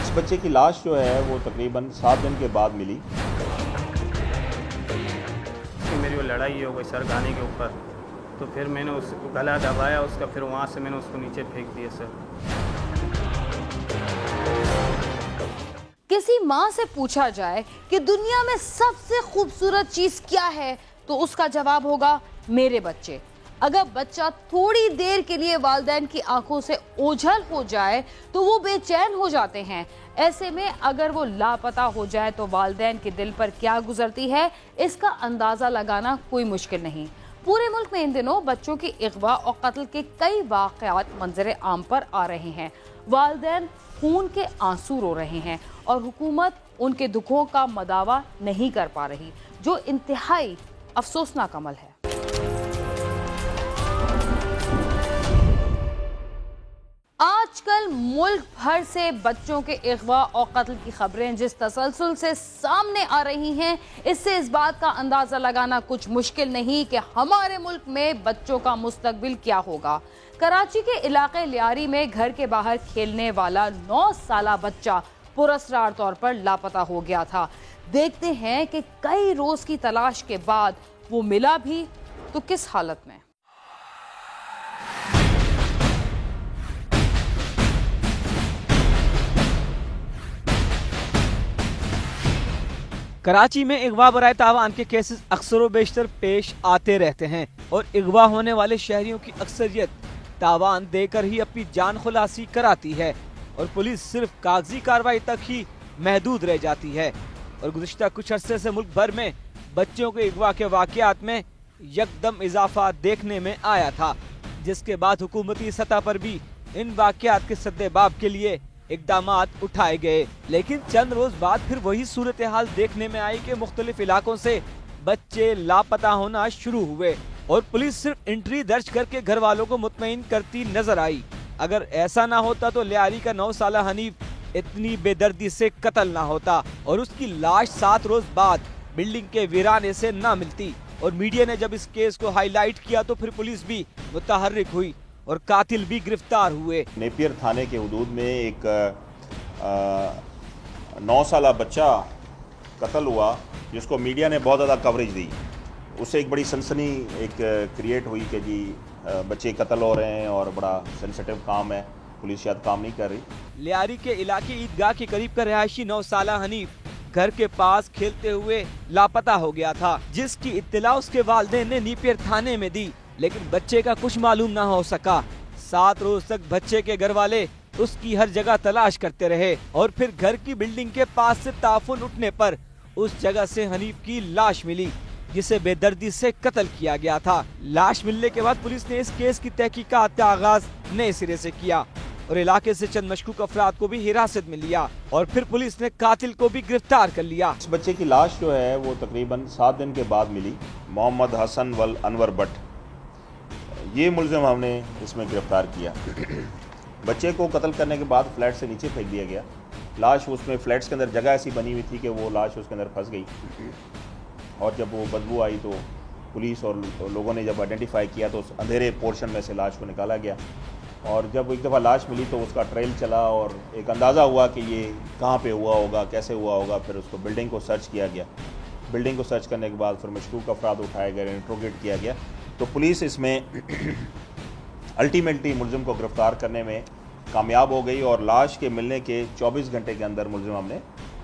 इस बच्चे की लाश जो है वो तकरीबन 7 दिन के बाद मिली। मेरी वो लड़ाई हो गई सर गाने के ऊपर, तो फिर मैंने उसको गला दबाया उसका, फिर वहाँ से मैंने उसको नीचे फेंक दिया सर। किसी माँ से पूछा जाए कि दुनिया में सबसे खूबसूरत चीज क्या है तो उसका जवाब होगा मेरे बच्चे। अगर बच्चा थोड़ी देर के लिए वालिदैन की आंखों से ओझल हो जाए तो वो बेचैन हो जाते हैं। ऐसे में अगर वो लापता हो जाए तो वालिदैन के दिल पर क्या गुजरती है, इसका अंदाजा लगाना कोई मुश्किल नहीं। पूरे मुल्क में इन दिनों बच्चों की अगवा और कत्ल के कई वाक़यात मंजर आम पर आ रहे हैं। वालिदैन खून के आंसू रो रहे हैं और हुकूमत उनके दुखों का मदावा नहीं कर पा रही, जो इंतहाई अफसोसनाक अमल है। आजकल मुल्क भर से बच्चों के अगवा और कत्ल की खबरें जिस तसलसल से सामने आ रही हैं, इससे इस बात का अंदाजा लगाना कुछ मुश्किल नहीं कि हमारे मुल्क में बच्चों का मुस्तकबिल क्या होगा। कराची के इलाके लियारी में घर के बाहर खेलने वाला 9 साला बच्चा पुरस्कार तौर पर लापता हो गया था। देखते हैं कि कई रोज की तलाश के बाद वो मिला भी तो किस हालत में। कराची में अगवा बराए तावान के केसेस अक्सर व बेशतर पेश आते रहते हैं और अगवा होने वाले शहरियों की अक्सरियत तावान देकर ही अपनी जान खुलासी कराती है और पुलिस सिर्फ कागजी कार्रवाई तक ही महदूद रह जाती है। और गुज़िश्ता कुछ अरसे से मुल्क भर में बच्चों के अगवा के वाक़यात में यकदम इजाफा देखने में आया था, जिसके बाद हुकूमती सतह पर भी इन वाक़यात के सद्देबाब के लिए इक़दामात उठाए गए। लेकिन चंद रोज बाद फिर वही सूरत हाल देखने में आई कि मुख्तलिफ इलाकों से बच्चे लापता होना शुरू हुए और पुलिस सिर्फ एंट्री दर्ज करके घर वालों को मुतमईन करती नजर आई। अगर ऐसा ना होता तो लियारी का 9 साला हनीफ इतनी बेदर्दी से कत्ल ना होता और उसकी लाश 7 रोज बाद बिल्डिंग के वीराने से ना मिलती। और मीडिया ने जब इस केस को हाईलाइट किया तो फिर पुलिस भी मुतहर्रिक हुई और कातिल भी गिरफ्तार हुए। नेपियर थाने के हुदूद में एक 9 साला बच्चा कत्ल हुआ, जिसको मीडिया ने बहुत ज़्यादा कवरेज दी। उससे एक बड़ी सनसनी एक क्रिएट हुई कि जी बच्चे कत्ल हो रहे हैं और बड़ा सेंसिटिव काम है, पुलिस शायद काम नहीं कर रही। लियारी के इलाके ईदगाह के करीब का रहायशी 9 साला हनीफ घर के पास खेलते हुए लापता हो गया था, जिसकी इत्तला उसके वालिदैन ने नेपियर थाने में दी, लेकिन बच्चे का कुछ मालूम ना हो सका। 7 रोज तक बच्चे के घर वाले उसकी हर जगह तलाश करते रहे और फिर घर की बिल्डिंग के पास से ताफुन उठने पर उस जगह से हनीफ की लाश मिली, जिसे बेदर्दी से कत्ल किया गया था। लाश मिलने के बाद पुलिस ने इस केस की तहकीकात का आगाज नए सिरे से किया और इलाके से चंद मशकूक अफराद को भी हिरासत में लिया और फिर पुलिस ने कातिल को भी गिरफ्तार कर लिया। इस बच्चे की लाश जो है वो तकरीबन 7 दिन के बाद मिली। मोहम्मद हसन वल अनवर भट्ट, ये मुलजिम हमने इसमें गिरफ्तार किया। बच्चे को कत्ल करने के बाद फ्लैट से नीचे फेंक दिया गया। लाश उसमें फ्लैट्स के अंदर जगह ऐसी बनी हुई थी कि वो लाश उसके अंदर फंस गई और जब वो बदबू आई तो पुलिस और लोगों ने जब आइडेंटिफाई किया तो उस अंधेरे पोर्शन में से लाश को निकाला गया और जब एक दफ़ा लाश मिली तो उसका ट्रेल चला और एक अंदाज़ा हुआ कि ये कहाँ पे हुआ होगा, कैसे हुआ होगा। फिर उसको बिल्डिंग को सर्च किया गया। बिल्डिंग को सर्च करने के बाद फिर मशकूक अफराद उठाए गए, इंट्रोगेट किया गया तो पुलिस इसमें अल्टीमेटली मुलजिम को गिरफ्तार करने में कामयाब हो गई और लाश के मिलने के 24 घंटे के अंदर मुलजिम हमने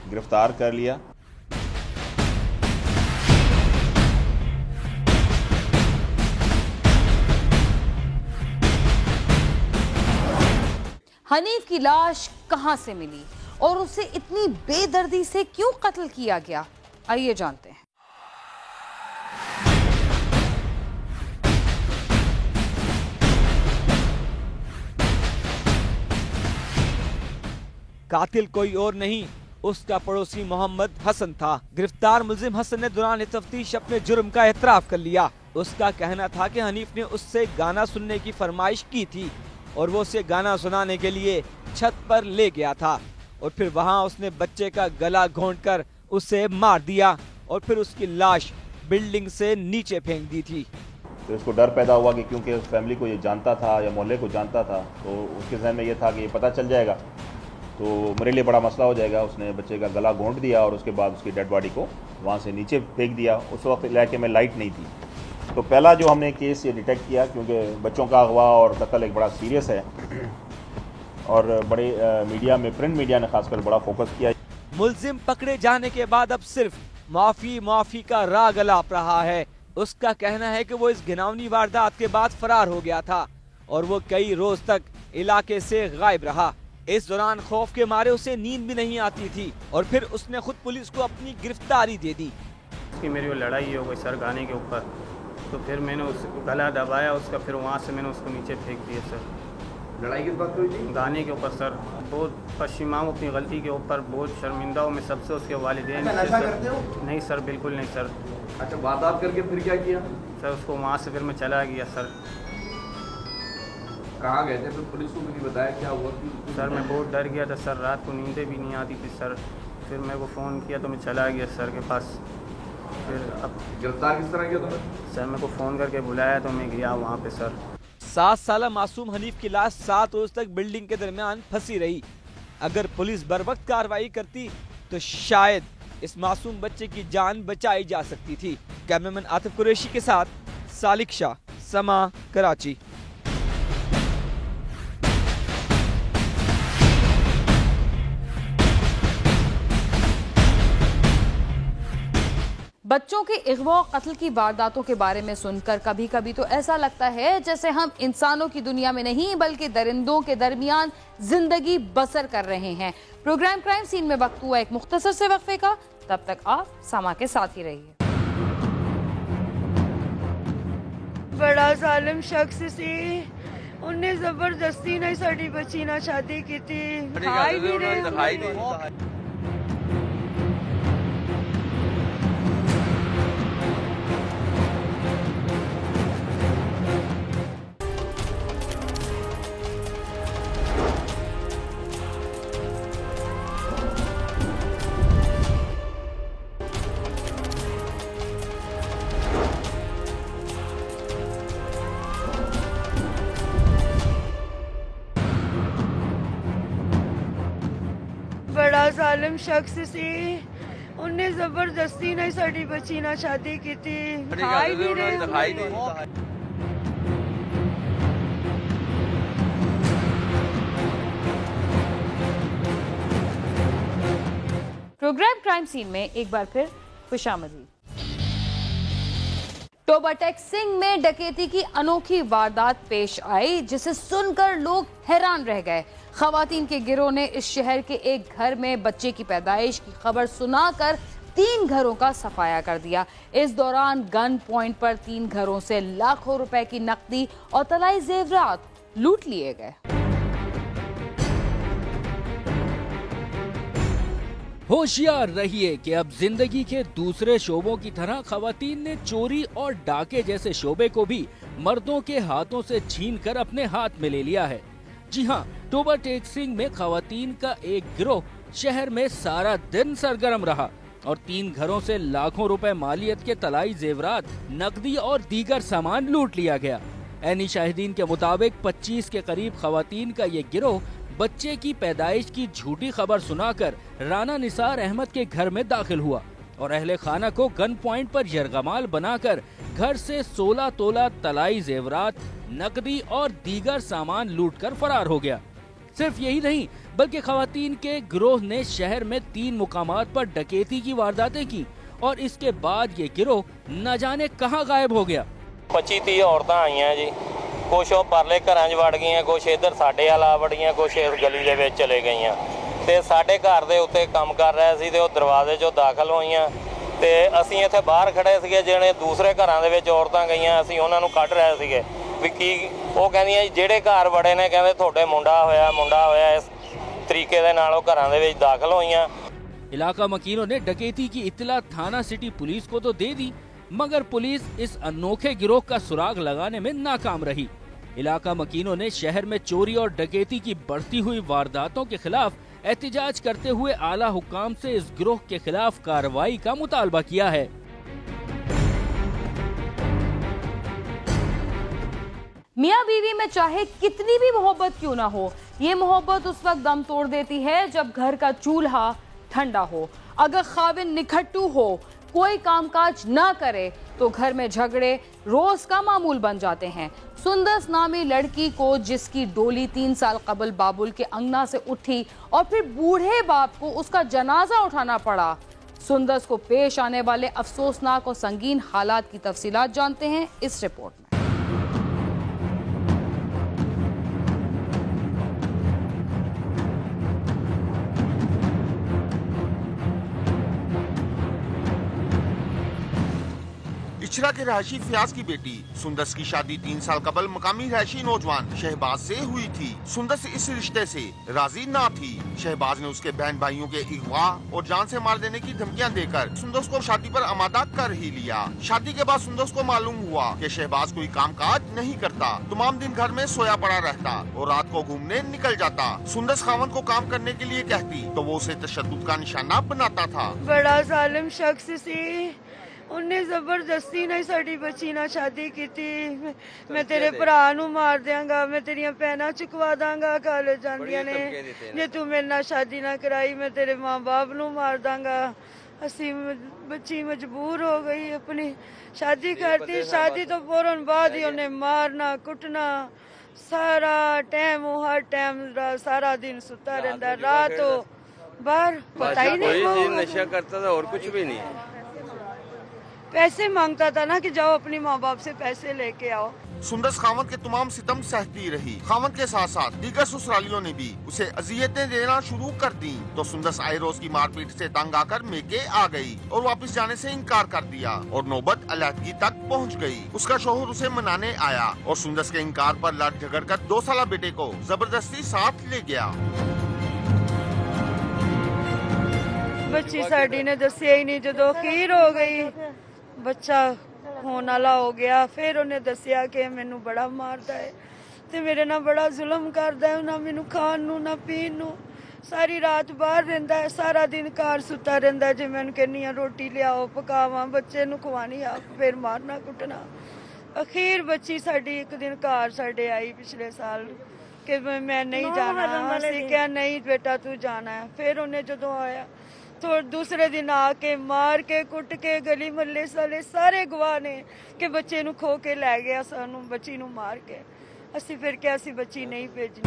गिरफ्तार कर लिया। हनीफ की लाश कहां से मिली और उसे इतनी बेदर्दी से क्यों कत्ल किया गया, आइए जानते हैं। कातिल कोई और नहीं, उसका पड़ोसी मोहम्मद हसन था। गिरफ्तार मुलजिम हसन ने दौरान तफ्तीश अपने जुर्म का एतराफ कर लिया। उसका कहना था कि हनीफ ने उससे गाना सुनने की फरमाइश की थी और वो उसे गाना सुनाने के लिए छत पर ले गया था और फिर वहाँ उसने बच्चे का गला घोंटकर उसे मार दिया और फिर उसकी लाश बिल्डिंग से नीचे फेंक दी थी। तो इसको डर पैदा हुआ कि क्योंकि उस फैमिली को ये जानता था या मोहल्ले को जानता था तो उसके जहन में ये था कि ये पता चल जाएगा तो मेरे लिए बड़ा मसला हो जाएगा। उसने बच्चे का गला घोंट दिया और उसके बाद उसकी डेड बॉडी को वहाँ से नीचे फेंक दिया। उस वक्त इलाके में लाइट नहीं थी। तो पहला जो हमने केस ये डिटेक्ट किया, क्योंकि बच्चों का अगवा और कत्ल एक बड़ा सीरियस है और बड़े मीडिया में, प्रिंट मीडिया ने खासकर बड़ा फोकस किया। मुल्जिम पकड़े जाने के बाद अब सिर्फ माफी का राग अलाप रहा है। उसका कहना है कि वो इस घिनौनी वारदात के बाद फरार हो गया था और वो कई रोज तक इलाके से गायब रहा। इस दौरान खौफ के मारे उसे नींद भी नहीं आती थी और फिर उसने खुद पुलिस को अपनी गिरफ्तारी दे दी। उसकी मेरी वो लड़ाई हो गई सर गाने के ऊपर, तो फिर मैंने उसको गला दबाया उसका, फिर वहाँ से मैंने उसको नीचे फेंक दिया सर। लड़ाई किस बात हुई थी? गाने के ऊपर सर। बहुत पश्चिमा हूँ अपनी गलती के ऊपर, बहुत शर्मिंदा हूँ मैं सबसे, उसके वालिदैन से। नशा करते हो? नहीं सर, बिल्कुल नहीं सर। अच्छा, वारदात करके फिर क्या किया? सर उसको वहाँ से फिर मैं चला गया सर। कहाँ गए थे फिर? पुलिस को भी नहीं बताया क्या हुआ? सर मैं बहुत डर गया था सर, रात को नींदें भी नहीं आती थी सर। फिर मेरे को फ़ोन किया तो मैं चला गया सर के पास। फिर अब गिरफ्तार किस तरह किया तुमने? सर मेरे को फ़ोन करके बुलाया तो मैं गया वहाँ पे सर। 7 साला मासूम हनीफ की लाश 7 रोज तक बिल्डिंग के दरमियान फंसी रही। अगर पुलिस बर वक्त कार्रवाई करती तो शायद इस मासूम बच्चे की जान बचाई जा सकती थी। कैमरामैन आतिफ कुरैशी के साथ सालिक शाह, समा, कराची। बच्चों के अगवा और कत्ल की वारदातों के बारे में सुनकर कभी कभी तो ऐसा लगता है जैसे हम इंसानों की दुनिया में नहीं बल्कि दरिंदों के दरमियान जिंदगी बसर कर रहे हैं। प्रोग्राम क्राइम सीन में वक्त हुआ एक मुख्तसर से वक्फे का। तब तक आप समा के साथ ही रहिए। बड़ा जालिम शख्स सी, उन्हें जबरदस्ती नहीं साड़ी बच्ची ना शादी की थी। खाई भी रहे। बड़ा जालिम शख्स सी, उन्हें जबरदस्ती नहीं साड़ी बच्ची ना शादी की थी। खाई भी रहे। प्रोग्राम क्राइम सीन में एक बार फिर खुशामदीद। टोबाटेक सिंह में डकैती की अनोखी वारदात पेश आई जिसे सुनकर लोग हैरान रह गए। खवातीन के गिरोह ने इस शहर के एक घर में बच्चे की पैदाइश की खबर सुनाकर 3 घरों का सफाया कर दिया। इस दौरान गन पॉइंट पर 3 घरों से लाखों रुपए की नकदी और तलाई जेवरात लूट लिए गए। होशियार रहिए कि अब जिंदगी के दूसरे शोबों की तरह खवातीन ने चोरी और डाके जैसे शोबे को भी मर्दों के हाथों से छीनकर अपने हाथ में ले लिया है। जी हाँ, टोबाटेक सिंह में खवातीन का एक गिरोह शहर में सारा दिन सरगर्म रहा और 3 घरों से लाखों रुपए मालियत के तलाई जेवरात, नकदी और दीगर सामान लूट लिया गया। ऐनी शाहिदीन के मुताबिक 25 के करीब खवातीन का ये गिरोह बच्चे की पैदाइश की झूठी खबर सुनाकर राना निसार अहमद के घर में दाखिल हुआ और अहले खाना को गन पॉइंट पर यरगमाल बनाकर घर से 16 तोला तलाई जेवरात, नकदी और दीगर सामान लूटकर फरार हो गया। सिर्फ यही नहीं बल्कि खवातीन के गिरोह ने शहर में 3 मुकामात पर डकैती की वारदातें की और इसके बाद ये गिरोह न जाने कहां गायब हो गया। 25-30 औरतां आईਆਂ जी, कुछ ਉਹ ਪਰਲੇ ਘਰਾਂ 'ਚ ਵੜ ਗਈਆਂ, ਕੁਝ ਇੱਧਰ ਸਾਡੇ ਵਾਲ ਆ ਵੜੀਆਂ, ਕੁਝ ਇਸ ਗਲੀ ਦੇ ਵਿੱਚ ਚਲੇ ਗਈਆਂ ਤੇ ਸਾਡੇ ਘਰ ਦੇ ਉੱਤੇ ਕੰਮ ਕਰ ਰਹੇ ਸੀ ਤੇ ਉਹ ਦਰਵਾਜ਼ੇ 'ਚੋਂ ਦਾਖਲ ਹੋਈਆਂ ਤੇ ਅਸੀਂ ਇੱਥੇ ਬਾਹਰ ਖੜੇ ਸੀਗੇ। ਜਿਹੜੇ ਦੂਸਰੇ ਘਰਾਂ ਦੇ ਵਿੱਚ ਔਰਤਾਂ ਗਈਆਂ ਅਸੀਂ ਉਹਨਾਂ ਨੂੰ ਕੱਢ ਰਹੇ ਸੀਗੇ ਵੀ ਕੀ ਉਹ ਕਹਿੰਦੀਆਂ ਜੀ ਜਿਹੜੇ ਘਰ ਵੜੇ ਨੇ ਕਹਿੰਦੇ ਤੁਹਾਡੇ ਮੁੰਡਾ ਹੋਇਆ ਇਸ ਤਰੀਕੇ ਦੇ ਨਾਲ ਉਹ ਘਰਾਂ ਦੇ ਵਿੱਚ ਦਾਖਲ ਹੋਈਆਂ। इलाका मकीनों ने डकैती की इत्तला थाना सिटी पुलिस को तो दे दी मगर पुलिस इस अनोखे गिरोह का सुराग लगाने में नाकाम रही। इलाका मकीनों ने शहर में चोरी और डकैती की बढ़ती हुई वारदातों के खिलाफ एहतिजाज करते हुए आला हुक्काम से इस गिरोह के खिलाफ कार्रवाई का मुतालबा किया है। मियाँ बीवी में चाहे कितनी भी मोहब्बत क्यों ना हो, ये मोहब्बत उस वक्त दम तोड़ देती है जब घर का चूल्हा ठंडा हो। अगर खाविन निखट्टू हो, कोई कामकाज ना करे तो घर में झगड़े रोज का मामूल बन जाते हैं। सुंदस नामी लड़की को, जिसकी डोली 3 साल कबल बाबुल के अंगना से उठी और फिर बूढ़े बाप को उसका जनाजा उठाना पड़ा, सुंदस को पेश आने वाले अफसोसनाक और संगीन हालात की तफसीलात जानते हैं इस रिपोर्ट में। इचरा के रहायशी फयाज की बेटी सुंदस की शादी 3 साल कबल मकामी रहायशी नौजवान शहबाज से हुई थी। सुंदस इस रिश्ते से राजी ना थी। शहबाज ने उसके बहन भाइयों के अगवा और जान से मार देने की धमकियां देकर सुंदस को शादी पर आमादा कर ही लिया। शादी के बाद सुंदस को मालूम हुआ कि शहबाज कोई कामकाज नहीं करता, तमाम दिन घर में सोया पड़ा रहता और रात को घूमने निकल जाता। सुंदस खावन को काम करने के लिए कहती तो वो उसे तशद्दुद का निशाना बनाता था। बड़ा जालिम शख्स सी, उन्हें जबरदस्ती नहीं साड़ी बच्ची ना शादी की थी। मैं तेरे भरा नू मार दियांगा, मैं तेरिया पैना चुकवा दांगा कॉलेज जांदियां ने, जे तू मेरे नाल शादी ना कराई मैं तेरे माँ बाप नू मार दांगा। असी बच्ची मजबूर हो गई अपनी शादी करती। शादी तो फौरन बाद ही उन्हें मारना कुटना, सारा टाइम हर टाइम सारा दिन सुता रहता, रात हो बाहर पता ही नहीं। नशा करता था और कुछ भी नहीं। पैसे मांगता था ना कि जाओ अपनी माँ बाप से पैसे लेके आओ। सुंदस खावन के तमाम सितम सहती रही। खावन के साथ साथ दीगर ससुरालियों ने भी उसे अजियतें देना शुरू कर दी तो सुंदस आए रोज की मारपीट से तंग आकर मेके आ गई और वापस जाने से इनकार कर दिया और नौबत अलहदगी तक पहुंच गई। उसका शोहर उसे मनाने आया और सुंदस के इनकार पर लड़ झगड़ कर 2 साला बेटे को जबरदस्ती साथ ले गया। बच्ची साड़ी ने दसिया ही नहीं, जो खीर हो गई बच्चा होने वाला हो गया, फिर उन्हें दसिया कि मैनू बड़ा मारता है ते मेरे ना बड़ा जुल्म करता है, ना मैनू खान नू ना पीन नू, सारी रात बाहर रहंदा है, सारा दिन घर सुता रहंदा है। जे मैं कहनी आ रोटी लियाओ पकावा बच्चे नू खवानी आ, फिर मारना कुटना। अखीर बच्ची साड़ी एक दिन घर साडे आई पिछले साल कि मैं नहीं जाना, असीं क्या नहीं बेटा तू जाना है। फिर उन्हें जदों आया तो दूसरे दिन आके मार के कुट के गली महल्ले साले सारे गवाह ने कि बच्चे नू खो के लै गया सानू, बच्ची नू मार के। असी फिर क्या असी बच्ची नहीं भेजनी।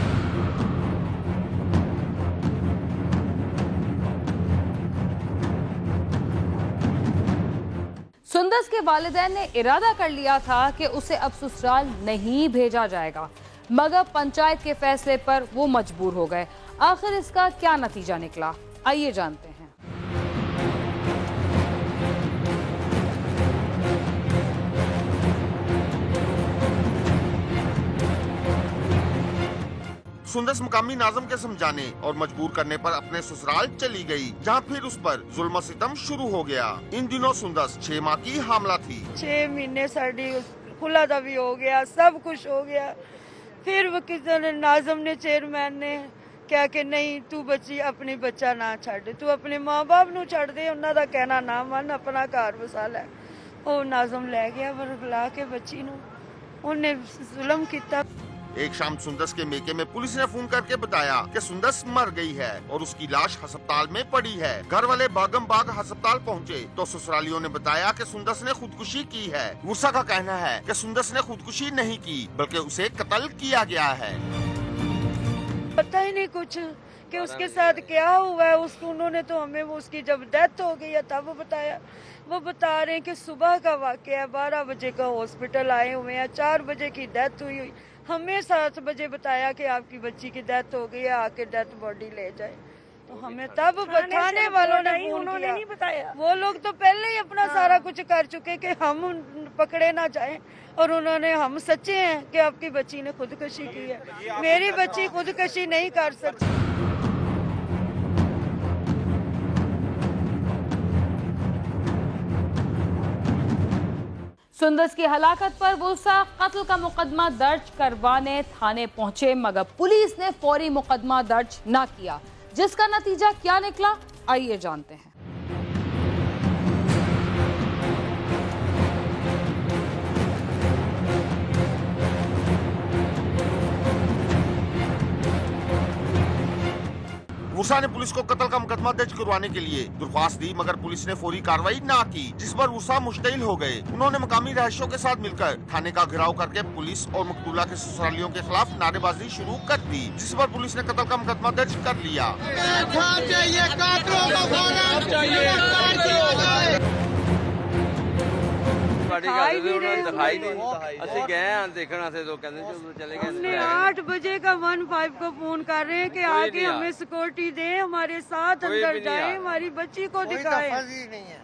सुंदस के वालिदैन ने इरादा कर लिया था कि उसे अब ससुराल नहीं भेजा जाएगा, मगर पंचायत के फैसले पर वो मजबूर हो गए। आखिर इसका क्या नतीजा निकला, आइए जानते हैं। सुंदस मुकामी नाज़म के समझाने और मजबूर करने पर अपने ससुराल चली गई, जहां फिर उस पर जुल्म सितम शुरू हो गया। इन दिनों सुंदस 6 माह की हामला थी। 6 महीने साड़ी खुला दा भी हो गया, सब कुछ हो गया। फिर वकील ने नाज़म ने चेयरमैन ने क्या कि नहीं तू बच्ची अपनी बच्चा ना छड़, तू अपने माँ बाप नू छड़ दे, उन्हां दा कहना ना मन, अपना घर बसा लै। ओ नाज़म लै गया बुला के बच्ची नू, उन्हें जुल्म किया। एक शाम सुंदस के मेके में पुलिस ने फोन करके बताया कि सुंदस मर गई है और उसकी लाश अस्पताल में पड़ी है। घर वाले भागम भाग अस्पताल पहुंचे तो ससुरालियों ने बताया कि सुंदस ने खुदकुशी की है। गुस्सा का कहना है कि सुंदस ने खुदकुशी नहीं की बल्कि उसे कत्ल किया गया है। पता ही नहीं कुछ कि उसके साथ क्या हुआ है। उसको उन्होंने तो हमें वो उसकी जब डेथ हो गई है तब बताया। वो बता रहे हैं कि सुबह का वाकया है, 12 बजे का हॉस्पिटल आए हुए हैं, 4 बजे की डेथ हुई। हमें 7 बजे बताया कि आपकी बच्ची की डेथ हो गई है, आके डेथ बॉडी ले जाए। तो हमें तब थाने वालों ने उन्होंने नहीं बताया। वो लोग तो पहले ही अपना सारा कुछ कर चुके कि हम पकड़े ना जाएं, और उन्होंने हम सच्चे हैं कि आपकी बच्ची ने खुदकुशी की है। मेरी बच्ची खुदकुशी नहीं कर सकती। सुंदस की हलाकत पर वुलसा कत्ल का मुकदमा दर्ज करवाने थाने पहुंचे, मगर पुलिस ने फौरी मुकदमा दर्ज न किया, जिसका नतीजा क्या निकला आइए जानते हैं। वर्षा ने पुलिस को कत्ल का मुकदमा दर्ज करवाने के लिए दरख्वास्त दी, मगर पुलिस ने फौरी कार्रवाई न की, जिस पर वर्षा मुश्तइल हो गए। उन्होंने मकामी रहायशियों के साथ मिलकर थाने का घेराव करके पुलिस और मकतूला के ससुरालियों के खिलाफ नारेबाजी शुरू कर दी, जिस पर पुलिस ने कत्ल का मुकदमा दर्ज कर लिया। हमने 8 बजे का 15 को फोन कर रहे हैं कि आके हमें सिक्योरिटी दे, हमारे साथ अंदर जाए, हमारी बच्ची को दिखाए।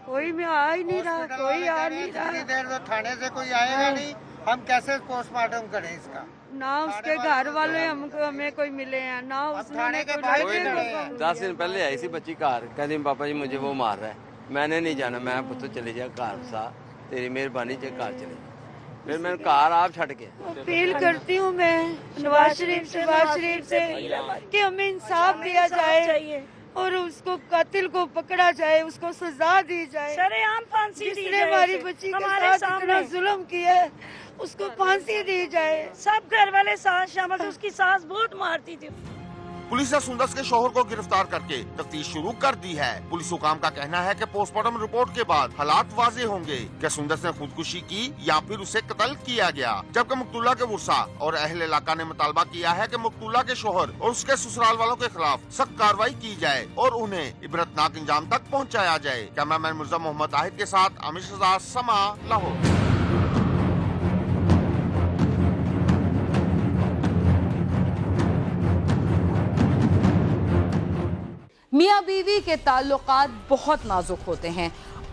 कोई में आ ही नहीं रहा, कोई आ नहीं रहा। देर तो थाने से कोई आएगा नहीं, हम कैसे पोस्टमार्टम करें इसका? ना उसके घर वाले हमको हमें कोई मिले हैं, ना उसने के भाई 10 दिन पहले आई सी बच्ची घर, कहती पापा जी मुझे वो मार रहा है, मैंने नहीं जाना, मैं पुत्र चले जा घर सा, तेरी मेहरबानी से घर चले। फिर मैं कार आप छड़ के अपील करती हूँ मैं नवाज शरीफ से कि हमें इंसाफ दिया जाए और उसको कातिल को पकड़ा जाए, उसको सजा दी जाए। सरेआम फांसी दी जाए। हमारी बच्ची के साथ इतना जुल्म किया है, उसको फांसी दी जाए। सब घर वाले साथ शामिल थे, उसकी सास बहुत मारती थी। पुलिस ने सुंदस के शोहर को गिरफ्तार करके तफ्तीश शुरू कर दी है। पुलिस हुकाम का कहना है कि पोस्टमार्टम रिपोर्ट के बाद हालात वाजे होंगे कि सुंदस ने खुदकुशी की या फिर उसे कत्ल किया गया। जबकि मकतूला के वर्षा और अहले इलाका ने मुतालबा किया है कि मकतूला के शोहर और उसके ससुराल वालों के खिलाफ सख्त कार्रवाई की जाए और उन्हें इबरतनाक अंजाम तक पहुँचाया जाए। कैमरामैन मिर्जा मोहम्मद ताहिर के साथ आमिर शहजाद, समा, लाहौर। मियाँ बीवी के ताल्लुकात बहुत नाजुक होते हैं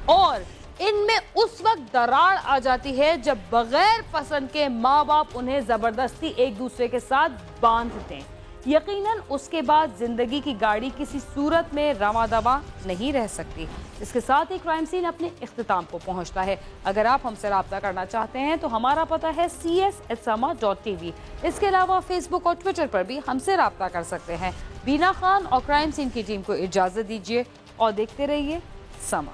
और इनमें उस वक्त दरार आ जाती है जब बगैर पसंद के माँ बाप उन्हें जबरदस्ती एक दूसरे के साथ बांधते हैं। यकीनन उसके बाद जिंदगी की गाड़ी किसी सूरत में रवादवा नहीं रह सकती। इसके साथ ही क्राइम सीन अपने इख्तिताम को पहुंचता है। अगर आप हमसे रब्ता करना चाहते हैं तो हमारा पता है cs@sama.tv। इसके अलावा फेसबुक और ट्विटर पर भी हमसे रब्ता कर सकते हैं। बीना खान और क्राइम सीन की टीम को इजाजत दीजिए और देखते रहिए समा।